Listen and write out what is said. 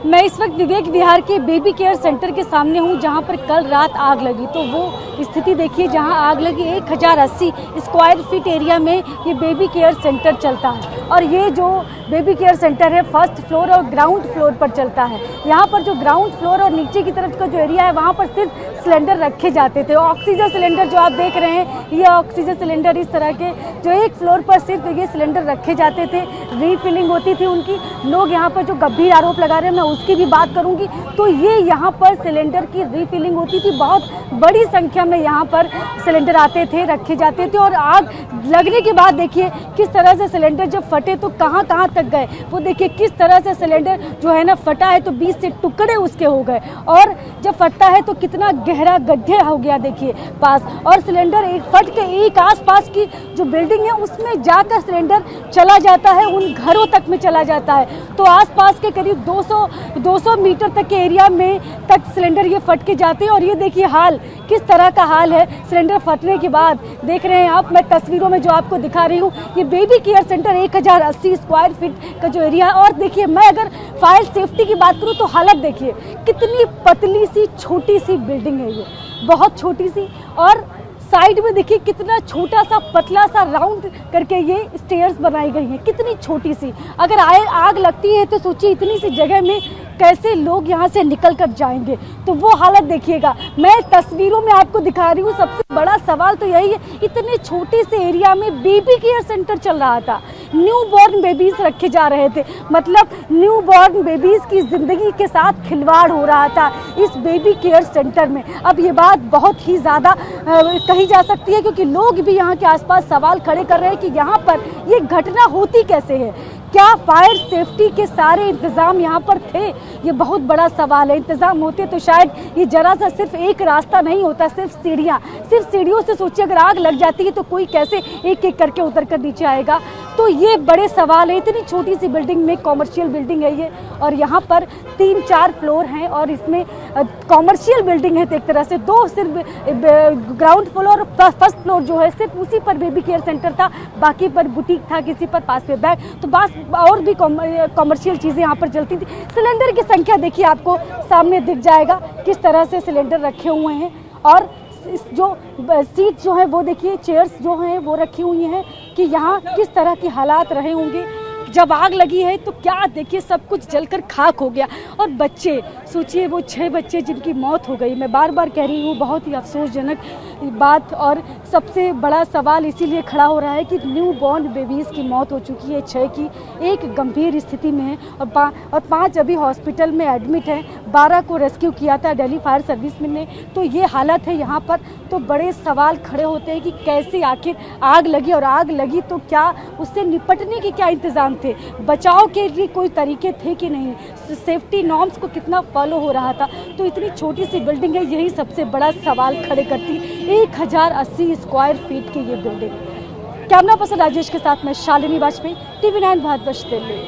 मैं इस वक्त विवेक विहार के बेबी केयर सेंटर के सामने हूं, जहां पर कल रात आग लगी। तो वो स्थिति देखिए, जहां आग लगी 1080 स्क्वायर फीट एरिया में ये बेबी केयर सेंटर चलता है। और ये जो बेबी केयर सेंटर है फर्स्ट फ्लोर और ग्राउंड फ्लोर पर चलता है। यहाँ पर जो ग्राउंड फ्लोर और नीचे की तरफ का जो एरिया है वहाँ पर सिर्फ सिलेंडर रखे जाते थे। ऑक्सीजन सिलेंडर जो आप देख रहे हैं, ये ऑक्सीजन सिलेंडर इस तरह के जो एक फ्लोर पर सिर्फ ये सिलेंडर रखे जाते थे, रीफिलिंग होती थी उनकी। लोग यहाँ पर जो गंभीर आरोप लगा रहे हैं, मैं उसकी भी बात करूँगी। तो ये यहाँ पर सिलेंडर की रीफिलिंग होती थी, बहुत बड़ी संख्या में यहाँ पर सिलेंडर आते थे, रखे जाते थे। और आग लगने के बाद देखिए किस तरह से सिलेंडर जब फटे तो कहाँ कहाँ तक गए। वो देखिए किस तरह से सिलेंडर जो है ना फटा है तो 20 से टुकड़े उसके हो गए। और जब फटता है तो कितना गहरा गड्ढे हो गया देखिए पास। और सिलेंडर एक फट के एक आसपास की जो बिल्डिंग है उसमें जाकर सिलेंडर चला जाता है, उन घरों तक में चला जाता है। तो आसपास के करीब 200 मीटर तक के एरिया में तक सिलेंडर ये फट के जाते हैं। और ये देखिए हाल किस तरह का हाल है सिलेंडर फटने के बाद। देख रहे हैं आप, मैं तस्वीरों में जो आपको दिखा रही हूँ, ये baby care centre 1080 square feet का जो एरिया है। और देखिए, मैं अगर फायर सेफ्टी की बात करूँ तो हालत देखिए, कितनी पतली सी छोटी सी बिल्डिंग है ये, बहुत छोटी सी। और साइड में देखिए कितना छोटा सा पतला सा राउंड करके ये स्टेयर्स बनाई गई हैं, कितनी छोटी सी। अगर आग लगती है तो सोचिए इतनी सी जगह में कैसे लोग यहाँ से निकल कर जाएंगे। तो वो हालत देखिएगा, मैं तस्वीरों में आपको दिखा रही हूँ। सबसे बड़ा सवाल तो यही है, इतने छोटे से एरिया में बेबी केयर सेंटर चल रहा था, न्यू बॉर्न बेबीज रखे जा रहे थे। मतलब न्यू बॉर्न बेबीज की जिंदगी के साथ खिलवाड़ हो रहा था इस बेबी केयर सेंटर में। अब ये बात बहुत ही ज़्यादा कही जा सकती है, क्योंकि लोग भी यहाँ के आसपास सवाल खड़े कर रहे हैं कि यहाँ पर ये घटना होती कैसे है, क्या फायर सेफ्टी के सारे इंतजाम यहाँ पर थे। ये बहुत बड़ा सवाल है। इंतजाम होते तो शायद ये जरा सा सिर्फ एक रास्ता नहीं होता, सिर्फ सीढ़ियों से सोचिए अगर आग लग जाती है तो कोई कैसे एक एक करके उतर कर नीचे आएगा। तो ये बड़े सवाल है। इतनी छोटी सी बिल्डिंग में, कॉमर्शियल बिल्डिंग है ये, और यहाँ पर 3-4 फ्लोर हैं और इसमें कॉमर्शियल बिल्डिंग है एक तरह से। 2 सिर्फ ग्राउंड फ्लोर और फर्स्ट फ्लोर जो है सिर्फ उसी पर बेबी केयर सेंटर था, बाकी पर बुटीक था, किसी पर पास में बैग, तो बस और भी कॉमर्शियल चीज़ें यहाँ पर चलती थी। सिलेंडर की संख्या देखिए, आपको सामने दिख जाएगा किस तरह से सिलेंडर रखे हुए हैं। और जो सीट जो है वो देखिए, चेयर्स जो हैं वो रखी हुई हैं कि यहाँ किस तरह के हालात रहे होंगे जब आग लगी है। तो क्या देखिए, सब कुछ जलकर खाक हो गया। और बच्चे सोचिए, वो 6 बच्चे जिनकी मौत हो गई। मैं बार बार कह रही हूँ, बहुत ही अफसोसजनक बात। और सबसे बड़ा सवाल इसीलिए खड़ा हो रहा है कि न्यू बॉर्न बेबीज़ की मौत हो चुकी है, 6 की, एक गंभीर स्थिति में है और 5 अभी हॉस्पिटल में एडमिट हैं। 12 को रेस्क्यू किया था दिल्ली फायर सर्विस ने। तो ये हालत है यहाँ पर। तो बड़े सवाल खड़े होते हैं कि कैसे आखिर आग लगी, और आग लगी तो क्या उससे निपटने के क्या इंतजाम थे, बचाव के लिए कोई तरीके थे कि नहीं, सेफ्टी नॉर्म्स को कितना फॉलो हो रहा था। तो इतनी छोटी सी बिल्डिंग है, यही सबसे बड़ा सवाल खड़े करती 1080 स्क्वायर फीट की ये बिल्डिंग। कैमरा पर्सन राजेश के साथ मैं शालिनी वाजपेयी, TV9 भारतवर्ष दिल्ली।